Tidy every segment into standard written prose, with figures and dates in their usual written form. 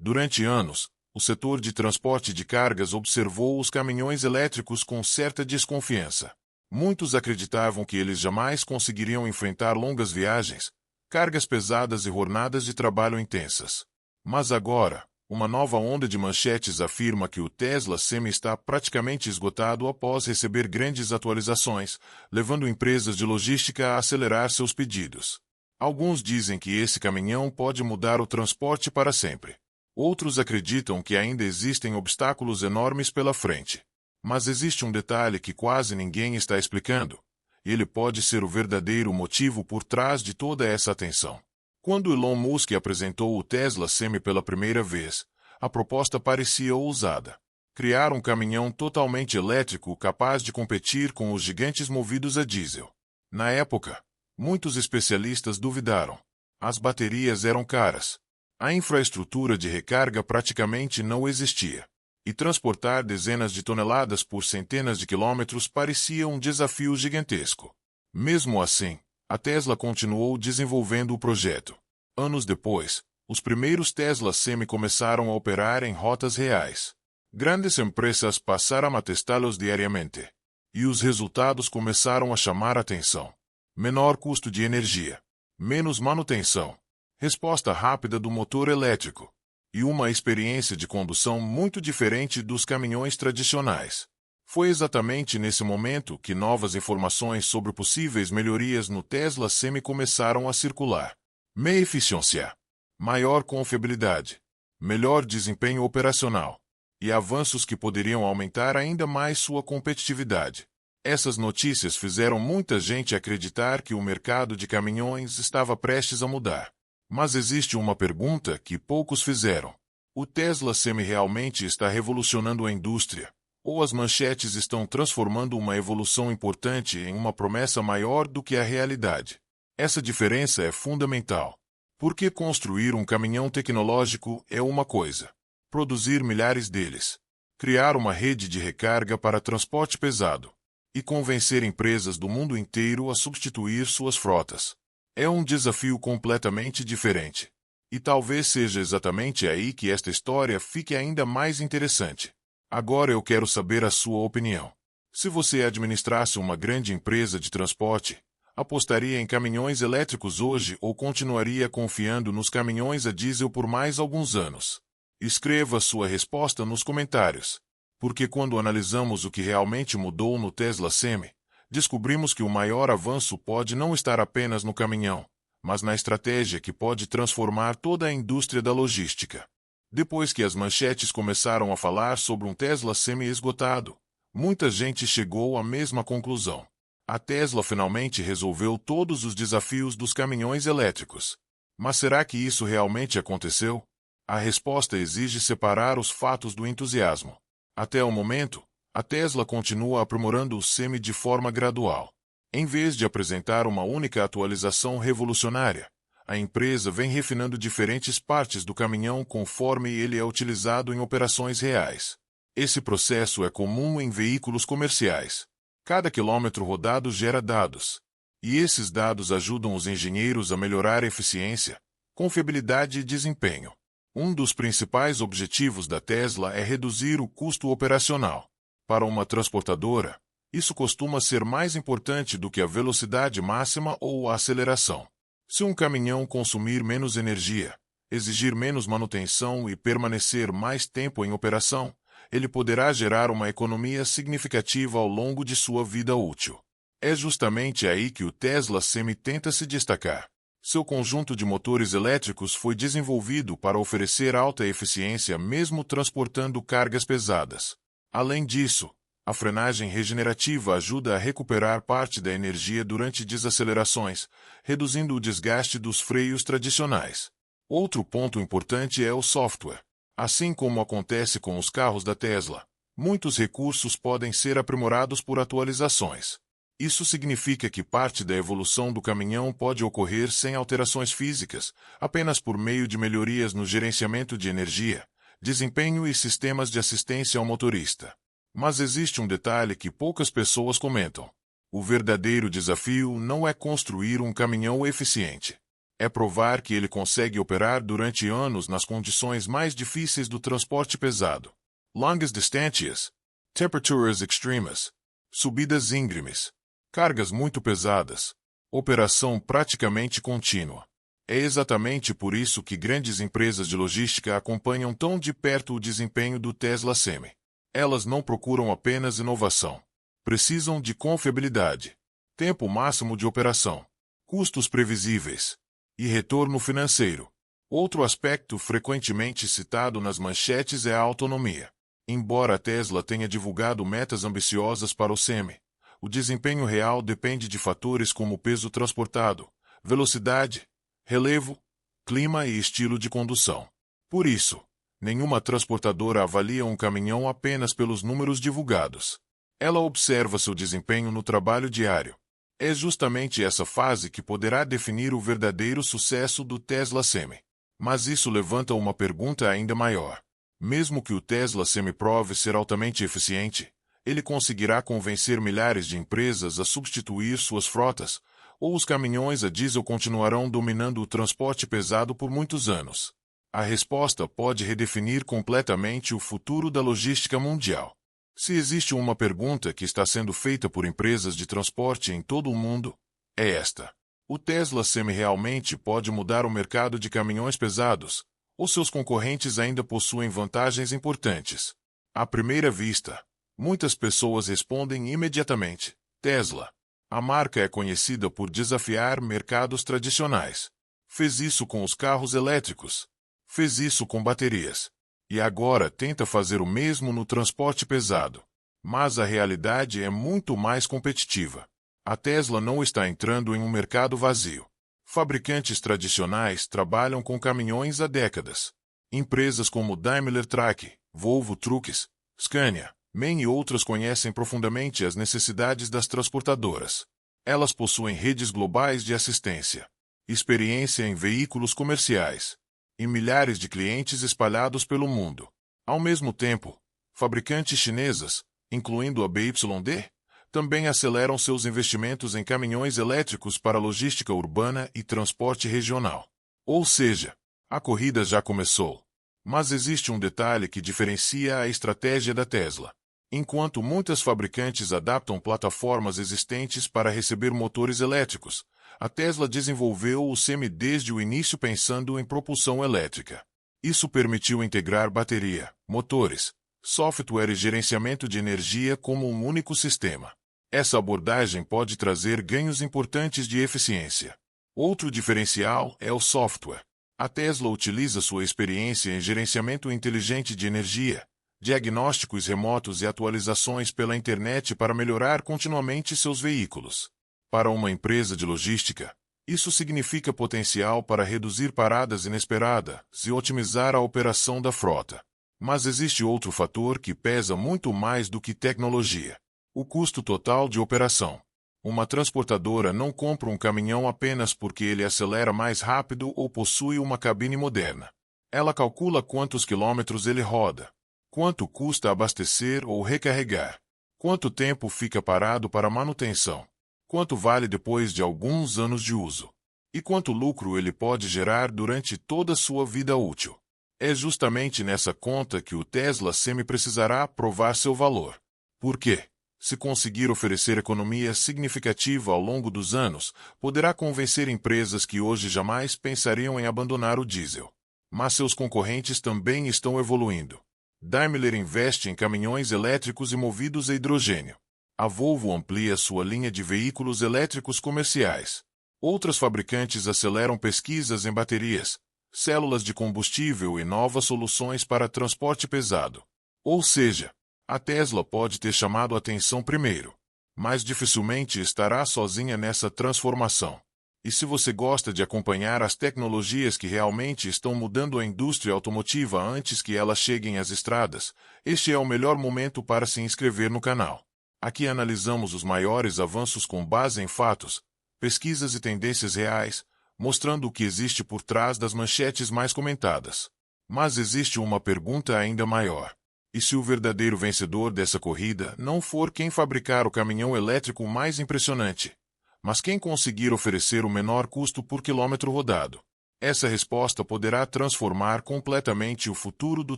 Durante anos, o setor de transporte de cargas observou os caminhões elétricos com certa desconfiança. Muitos acreditavam que eles jamais conseguiriam enfrentar longas viagens, cargas pesadas e jornadas de trabalho intensas. Mas agora, uma nova onda de manchetes afirma que o Tesla Semi está praticamente esgotado após receber grandes atualizações, levando empresas de logística a acelerar seus pedidos. Alguns dizem que esse caminhão pode mudar o transporte para sempre. Outros acreditam que ainda existem obstáculos enormes pela frente. Mas existe um detalhe que quase ninguém está explicando. Ele pode ser o verdadeiro motivo por trás de toda essa atenção. Quando Elon Musk apresentou o Tesla Semi pela primeira vez, a proposta parecia ousada. Criar um caminhão totalmente elétrico capaz de competir com os gigantes movidos a diesel. Na época, muitos especialistas duvidaram. As baterias eram caras. A infraestrutura de recarga praticamente não existia. E transportar dezenas de toneladas por centenas de quilômetros parecia um desafio gigantesco. Mesmo assim, a Tesla continuou desenvolvendo o projeto. Anos depois, os primeiros Tesla Semi começaram a operar em rotas reais. Grandes empresas passaram a testá-los diariamente. E os resultados começaram a chamar a atenção. Menor custo de energia, menos manutenção, resposta rápida do motor elétrico, e uma experiência de condução muito diferente dos caminhões tradicionais. Foi exatamente nesse momento que novas informações sobre possíveis melhorias no Tesla Semi começaram a circular. Meia eficiência, maior confiabilidade, melhor desempenho operacional, e avanços que poderiam aumentar ainda mais sua competitividade. Essas notícias fizeram muita gente acreditar que o mercado de caminhões estava prestes a mudar. Mas existe uma pergunta que poucos fizeram. O Tesla Semi realmente está revolucionando a indústria? Ou as manchetes estão transformando uma evolução importante em uma promessa maior do que a realidade? Essa diferença é fundamental. Porque construir um caminhão tecnológico é uma coisa. Produzir milhares deles. Criar uma rede de recarga para transporte pesado. E convencer empresas do mundo inteiro a substituir suas frotas. É um desafio completamente diferente. E talvez seja exatamente aí que esta história fique ainda mais interessante. Agora eu quero saber a sua opinião. Se você administrasse uma grande empresa de transporte, apostaria em caminhões elétricos hoje ou continuaria confiando nos caminhões a diesel por mais alguns anos? Escreva sua resposta nos comentários. Porque quando analisamos o que realmente mudou no Tesla Semi, descobrimos que o maior avanço pode não estar apenas no caminhão, mas na estratégia que pode transformar toda a indústria da logística. Depois que as manchetes começaram a falar sobre um Tesla Semi esgotado, muita gente chegou à mesma conclusão. A Tesla finalmente resolveu todos os desafios dos caminhões elétricos. Mas será que isso realmente aconteceu? A resposta exige separar os fatos do entusiasmo. Até o momento, a Tesla continua aprimorando o Semi de forma gradual. Em vez de apresentar uma única atualização revolucionária, a empresa vem refinando diferentes partes do caminhão conforme ele é utilizado em operações reais. Esse processo é comum em veículos comerciais. Cada quilômetro rodado gera dados. E esses dados ajudam os engenheiros a melhorar a eficiência, confiabilidade e desempenho. Um dos principais objetivos da Tesla é reduzir o custo operacional. Para uma transportadora, isso costuma ser mais importante do que a velocidade máxima ou a aceleração. Se um caminhão consumir menos energia, exigir menos manutenção e permanecer mais tempo em operação, ele poderá gerar uma economia significativa ao longo de sua vida útil. É justamente aí que o Tesla Semi tenta se destacar. Seu conjunto de motores elétricos foi desenvolvido para oferecer alta eficiência mesmo transportando cargas pesadas. Além disso, a frenagem regenerativa ajuda a recuperar parte da energia durante desacelerações, reduzindo o desgaste dos freios tradicionais. Outro ponto importante é o software. Assim como acontece com os carros da Tesla, muitos recursos podem ser aprimorados por atualizações. Isso significa que parte da evolução do caminhão pode ocorrer sem alterações físicas, apenas por meio de melhorias no gerenciamento de energia, desempenho e sistemas de assistência ao motorista. Mas existe um detalhe que poucas pessoas comentam. O verdadeiro desafio não é construir um caminhão eficiente. É provar que ele consegue operar durante anos nas condições mais difíceis do transporte pesado. Longas distâncias, temperaturas extremas, subidas íngremes, cargas muito pesadas, operação praticamente contínua. É exatamente por isso que grandes empresas de logística acompanham tão de perto o desempenho do Tesla Semi. Elas não procuram apenas inovação. Precisam de confiabilidade, tempo máximo de operação, custos previsíveis e retorno financeiro. Outro aspecto frequentemente citado nas manchetes é a autonomia. Embora a Tesla tenha divulgado metas ambiciosas para o Semi, o desempenho real depende de fatores como peso transportado, velocidade, relevo, clima e estilo de condução. Por isso, nenhuma transportadora avalia um caminhão apenas pelos números divulgados. Ela observa seu desempenho no trabalho diário. É justamente essa fase que poderá definir o verdadeiro sucesso do Tesla Semi. Mas isso levanta uma pergunta ainda maior. Mesmo que o Tesla Semi prove ser altamente eficiente, ele conseguirá convencer milhares de empresas a substituir suas frotas, ou os caminhões a diesel continuarão dominando o transporte pesado por muitos anos? A resposta pode redefinir completamente o futuro da logística mundial. Se existe uma pergunta que está sendo feita por empresas de transporte em todo o mundo, é esta: o Tesla Semi realmente pode mudar o mercado de caminhões pesados, ou seus concorrentes ainda possuem vantagens importantes? À primeira vista, muitas pessoas respondem imediatamente: Tesla. A marca é conhecida por desafiar mercados tradicionais. Fez isso com os carros elétricos. Fez isso com baterias. E agora tenta fazer o mesmo no transporte pesado. Mas a realidade é muito mais competitiva. A Tesla não está entrando em um mercado vazio. Fabricantes tradicionais trabalham com caminhões há décadas. Empresas como Daimler Truck, Volvo Trucks, Scania, MAN e outras conhecem profundamente as necessidades das transportadoras. Elas possuem redes globais de assistência, experiência em veículos comerciais e milhares de clientes espalhados pelo mundo. Ao mesmo tempo, fabricantes chinesas, incluindo a BYD, também aceleram seus investimentos em caminhões elétricos para logística urbana e transporte regional. Ou seja, a corrida já começou. Mas existe um detalhe que diferencia a estratégia da Tesla. Enquanto muitas fabricantes adaptam plataformas existentes para receber motores elétricos, a Tesla desenvolveu o Semi desde o início pensando em propulsão elétrica. Isso permitiu integrar bateria, motores, software e gerenciamento de energia como um único sistema. Essa abordagem pode trazer ganhos importantes de eficiência. Outro diferencial é o software. A Tesla utiliza sua experiência em gerenciamento inteligente de energia, diagnósticos remotos e atualizações pela internet para melhorar continuamente seus veículos. Para uma empresa de logística, isso significa potencial para reduzir paradas inesperadas e otimizar a operação da frota. Mas existe outro fator que pesa muito mais do que tecnologia: o custo total de operação. Uma transportadora não compra um caminhão apenas porque ele acelera mais rápido ou possui uma cabine moderna. Ela calcula quantos quilômetros ele roda, quanto custa abastecer ou recarregar, quanto tempo fica parado para manutenção, quanto vale depois de alguns anos de uso, e quanto lucro ele pode gerar durante toda a sua vida útil. É justamente nessa conta que o Tesla Semi precisará provar seu valor. Por quê? Se conseguir oferecer economia significativa ao longo dos anos, poderá convencer empresas que hoje jamais pensariam em abandonar o diesel. Mas seus concorrentes também estão evoluindo. Daimler investe em caminhões elétricos e movidos a hidrogênio. A Volvo amplia sua linha de veículos elétricos comerciais. Outras fabricantes aceleram pesquisas em baterias, células de combustível e novas soluções para transporte pesado. Ou seja, a Tesla pode ter chamado a atenção primeiro, mas dificilmente estará sozinha nessa transformação. E se você gosta de acompanhar as tecnologias que realmente estão mudando a indústria automotiva antes que elas cheguem às estradas, este é o melhor momento para se inscrever no canal. Aqui analisamos os maiores avanços com base em fatos, pesquisas e tendências reais, mostrando o que existe por trás das manchetes mais comentadas. Mas existe uma pergunta ainda maior. E se o verdadeiro vencedor dessa corrida não for quem fabricar o caminhão elétrico mais impressionante, mas quem conseguir oferecer o menor custo por quilômetro rodado. Essa resposta poderá transformar completamente o futuro do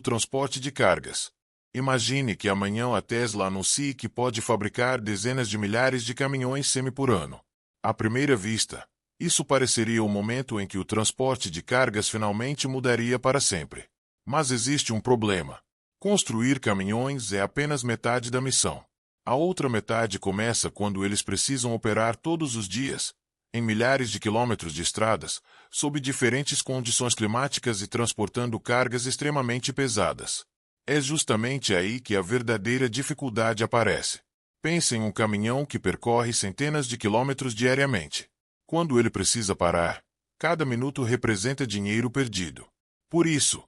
transporte de cargas. Imagine que amanhã a Tesla anuncie que pode fabricar dezenas de milhares de caminhões semi por ano. À primeira vista, isso pareceria o momento em que o transporte de cargas finalmente mudaria para sempre. Mas existe um problema. Construir caminhões é apenas metade da missão. A outra metade começa quando eles precisam operar todos os dias, em milhares de quilômetros de estradas, sob diferentes condições climáticas e transportando cargas extremamente pesadas. É justamente aí que a verdadeira dificuldade aparece. Pense em um caminhão que percorre centenas de quilômetros diariamente. Quando ele precisa parar, cada minuto representa dinheiro perdido. Por isso,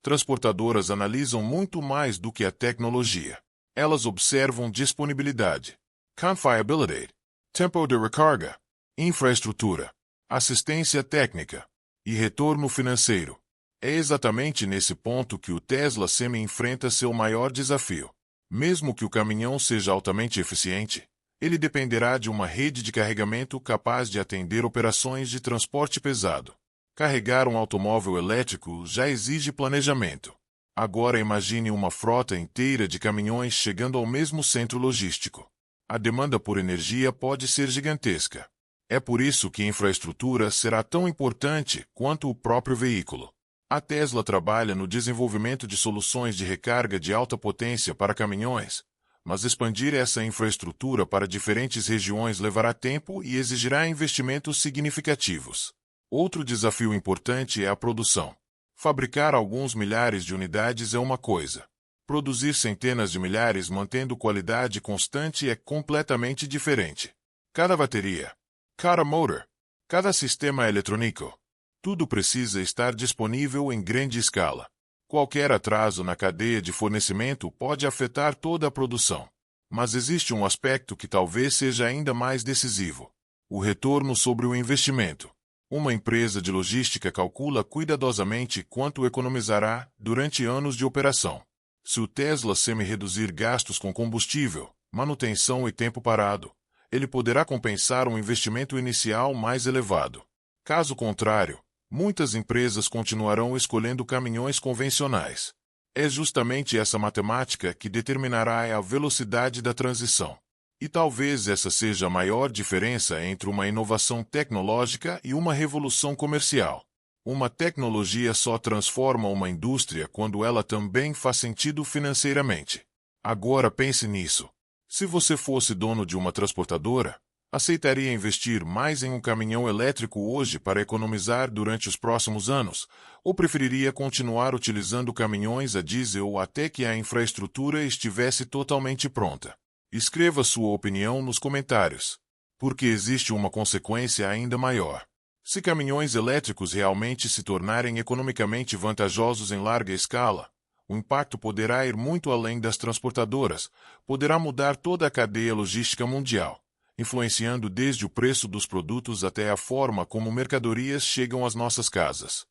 transportadoras analisam muito mais do que a tecnologia. Elas observam disponibilidade, confiability, tempo de recarga, infraestrutura, assistência técnica e retorno financeiro. É exatamente nesse ponto que o Tesla Semi enfrenta seu maior desafio. Mesmo que o caminhão seja altamente eficiente, ele dependerá de uma rede de carregamento capaz de atender operações de transporte pesado. Carregar um automóvel elétrico já exige planejamento. Agora imagine uma frota inteira de caminhões chegando ao mesmo centro logístico. A demanda por energia pode ser gigantesca. É por isso que a infraestrutura será tão importante quanto o próprio veículo. A Tesla trabalha no desenvolvimento de soluções de recarga de alta potência para caminhões, mas expandir essa infraestrutura para diferentes regiões levará tempo e exigirá investimentos significativos. Outro desafio importante é a produção. Fabricar alguns milhares de unidades é uma coisa. Produzir centenas de milhares mantendo qualidade constante é completamente diferente. Cada bateria, cada motor, cada sistema eletrônico, tudo precisa estar disponível em grande escala. Qualquer atraso na cadeia de fornecimento pode afetar toda a produção. Mas existe um aspecto que talvez seja ainda mais decisivo: o retorno sobre o investimento. Uma empresa de logística calcula cuidadosamente quanto economizará durante anos de operação. Se o Tesla Semi reduzir gastos com combustível, manutenção e tempo parado, ele poderá compensar um investimento inicial mais elevado. Caso contrário, muitas empresas continuarão escolhendo caminhões convencionais. É justamente essa matemática que determinará a velocidade da transição. E talvez essa seja a maior diferença entre uma inovação tecnológica e uma revolução comercial. Uma tecnologia só transforma uma indústria quando ela também faz sentido financeiramente. Agora pense nisso. Se você fosse dono de uma transportadora, aceitaria investir mais em um caminhão elétrico hoje para economizar durante os próximos anos, ou preferiria continuar utilizando caminhões a diesel até que a infraestrutura estivesse totalmente pronta? Escreva sua opinião nos comentários, porque existe uma consequência ainda maior. Se caminhões elétricos realmente se tornarem economicamente vantajosos em larga escala, o impacto poderá ir muito além das transportadoras, poderá mudar toda a cadeia logística mundial, influenciando desde o preço dos produtos até a forma como mercadorias chegam às nossas casas.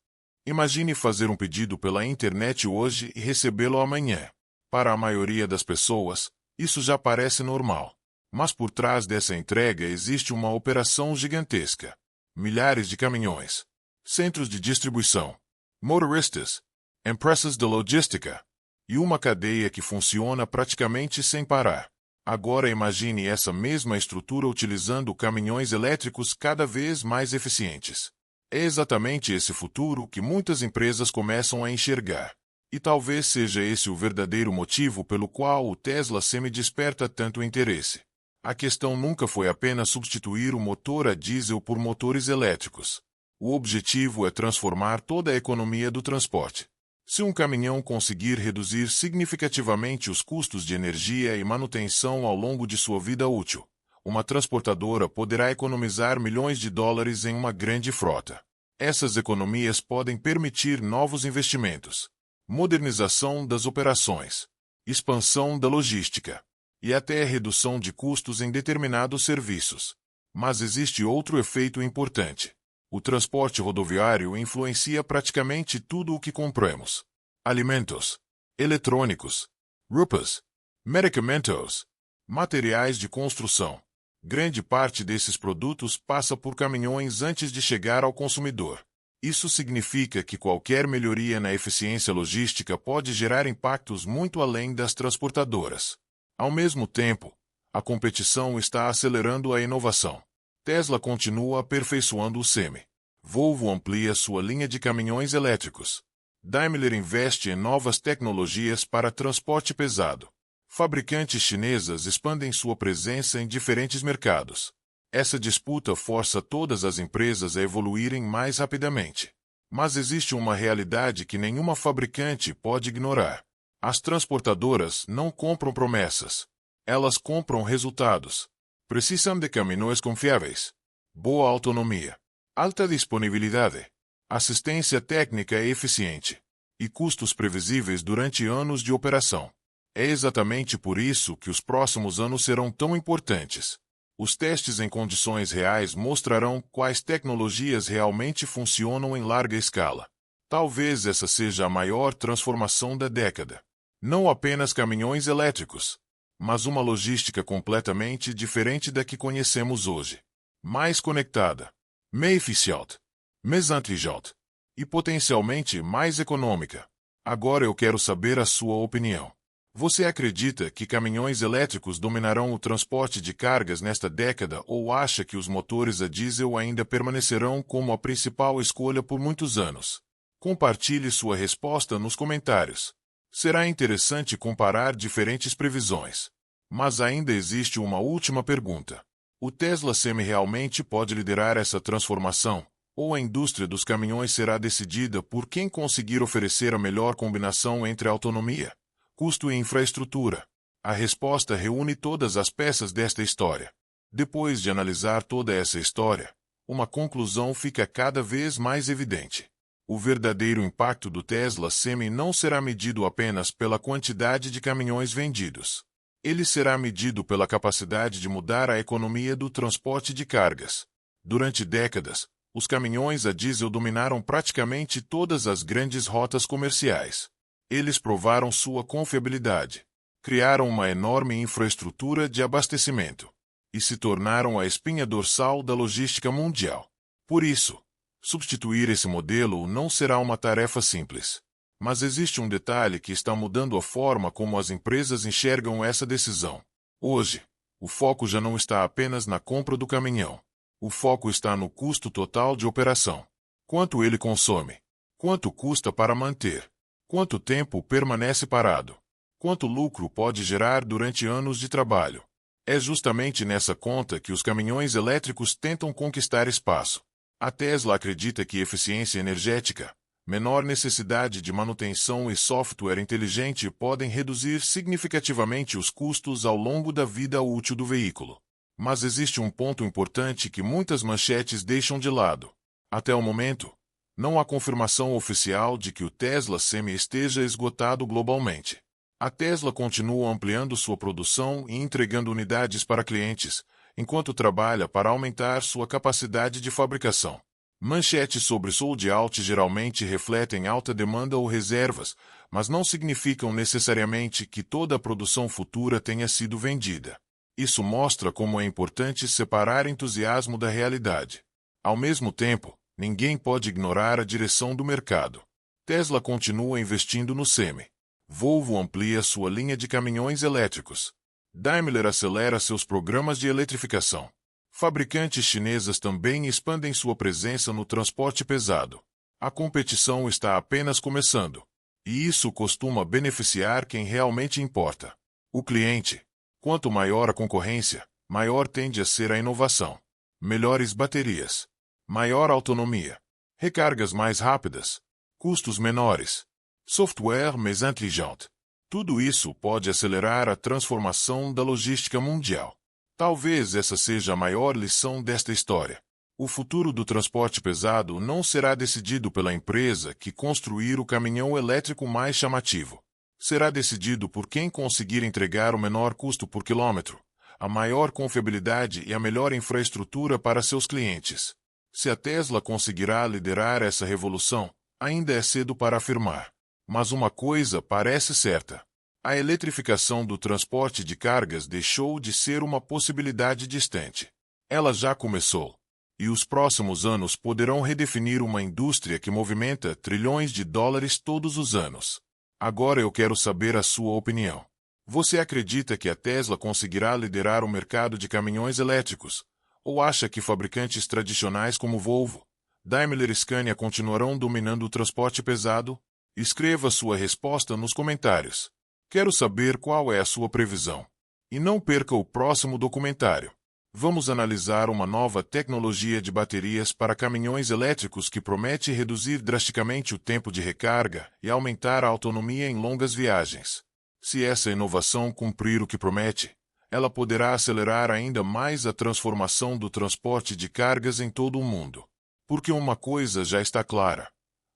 Imagine fazer um pedido pela internet hoje e recebê-lo amanhã. Para a maioria das pessoas, isso já parece normal. Mas por trás dessa entrega existe uma operação gigantesca. Milhares de caminhões, centros de distribuição, motoristas, empresas de logística e uma cadeia que funciona praticamente sem parar. Agora imagine essa mesma estrutura utilizando caminhões elétricos cada vez mais eficientes. É exatamente esse futuro que muitas empresas começam a enxergar. E talvez seja esse o verdadeiro motivo pelo qual o Tesla Semi desperta tanto interesse. A questão nunca foi apenas substituir o motor a diesel por motores elétricos. O objetivo é transformar toda a economia do transporte. Se um caminhão conseguir reduzir significativamente os custos de energia e manutenção ao longo de sua vida útil, uma transportadora poderá economizar milhões de dólares em uma grande frota. Essas economias podem permitir novos investimentos, modernização das operações, expansão da logística e até redução de custos em determinados serviços. Mas existe outro efeito importante. O transporte rodoviário influencia praticamente tudo o que compramos: alimentos, eletrônicos, roupas, medicamentos, materiais de construção. Grande parte desses produtos passa por caminhões antes de chegar ao consumidor. Isso significa que qualquer melhoria na eficiência logística pode gerar impactos muito além das transportadoras. Ao mesmo tempo, a competição está acelerando a inovação. Tesla continua aperfeiçoando o Semi. Volvo amplia sua linha de caminhões elétricos. Daimler investe em novas tecnologias para transporte pesado. Fabricantes chinesas expandem sua presença em diferentes mercados. Essa disputa força todas as empresas a evoluírem mais rapidamente. Mas existe uma realidade que nenhuma fabricante pode ignorar. As transportadoras não compram promessas. Elas compram resultados. Precisam de caminhões confiáveis, boa autonomia, alta disponibilidade, assistência técnica eficiente e custos previsíveis durante anos de operação. É exatamente por isso que os próximos anos serão tão importantes. Os testes em condições reais mostrarão quais tecnologias realmente funcionam em larga escala. Talvez essa seja a maior transformação da década. Não apenas caminhões elétricos, mas uma logística completamente diferente da que conhecemos hoje. Mais conectada, mais eficiente, mais inteligente e potencialmente mais econômica. Agora eu quero saber a sua opinião. Você acredita que caminhões elétricos dominarão o transporte de cargas nesta década ou acha que os motores a diesel ainda permanecerão como a principal escolha por muitos anos? Compartilhe sua resposta nos comentários. Será interessante comparar diferentes previsões. Mas ainda existe uma última pergunta. O Tesla Semi realmente pode liderar essa transformação? Ou a indústria dos caminhões será decidida por quem conseguir oferecer a melhor combinação entre autonomia, custo e infraestrutura? A resposta reúne todas as peças desta história. Depois de analisar toda essa história, uma conclusão fica cada vez mais evidente. O verdadeiro impacto do Tesla Semi não será medido apenas pela quantidade de caminhões vendidos. Ele será medido pela capacidade de mudar a economia do transporte de cargas. Durante décadas, os caminhões a diesel dominaram praticamente todas as grandes rotas comerciais. Eles provaram sua confiabilidade, criaram uma enorme infraestrutura de abastecimento e se tornaram a espinha dorsal da logística mundial. Por isso, substituir esse modelo não será uma tarefa simples. Mas existe um detalhe que está mudando a forma como as empresas enxergam essa decisão. Hoje, o foco já não está apenas na compra do caminhão. O foco está no custo total de operação. Quanto ele consome? Quanto custa para manter? Quanto tempo permanece parado? Quanto lucro pode gerar durante anos de trabalho? É justamente nessa conta que os caminhões elétricos tentam conquistar espaço. A Tesla acredita que eficiência energética, menor necessidade de manutenção e software inteligente podem reduzir significativamente os custos ao longo da vida útil do veículo. Mas existe um ponto importante que muitas manchetes deixam de lado. Até o momento, não há confirmação oficial de que o Tesla Semi esteja esgotado globalmente. A Tesla continua ampliando sua produção e entregando unidades para clientes, enquanto trabalha para aumentar sua capacidade de fabricação. Manchetes sobre sold out geralmente refletem alta demanda ou reservas, mas não significam necessariamente que toda a produção futura tenha sido vendida. Isso mostra como é importante separar entusiasmo da realidade. Ao mesmo tempo, ninguém pode ignorar a direção do mercado. Tesla continua investindo no Semi. Volvo amplia sua linha de caminhões elétricos. Daimler acelera seus programas de eletrificação. Fabricantes chinesas também expandem sua presença no transporte pesado. A competição está apenas começando. E isso costuma beneficiar quem realmente importa: o cliente. Quanto maior a concorrência, maior tende a ser a inovação. Melhores baterias, maior autonomia, recargas mais rápidas, custos menores, software mais inteligente. Tudo isso pode acelerar a transformação da logística mundial. Talvez essa seja a maior lição desta história. O futuro do transporte pesado não será decidido pela empresa que construir o caminhão elétrico mais chamativo. Será decidido por quem conseguir entregar o menor custo por quilômetro, a maior confiabilidade e a melhor infraestrutura para seus clientes. Se a Tesla conseguirá liderar essa revolução, ainda é cedo para afirmar. Mas uma coisa parece certa: A eletrificação do transporte de cargas deixou de ser uma possibilidade distante. Ela já começou. E os próximos anos poderão redefinir uma indústria que movimenta trilhões de dólares todos os anos. Agora eu quero saber a sua opinião. Você acredita que a Tesla conseguirá liderar o mercado de caminhões elétricos? Ou acha que fabricantes tradicionais como Volvo, Daimler e Scania continuarão dominando o transporte pesado? Escreva sua resposta nos comentários. Quero saber qual é a sua previsão. E não perca o próximo documentário. Vamos analisar uma nova tecnologia de baterias para caminhões elétricos que promete reduzir drasticamente o tempo de recarga e aumentar a autonomia em longas viagens. Se essa inovação cumprir o que promete, ela poderá acelerar ainda mais a transformação do transporte de cargas em todo o mundo. Porque uma coisa já está clara: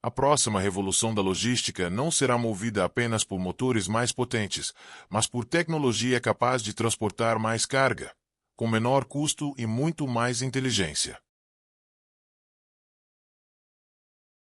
a próxima revolução da logística não será movida apenas por motores mais potentes, mas por tecnologia capaz de transportar mais carga, com menor custo e muito mais inteligência.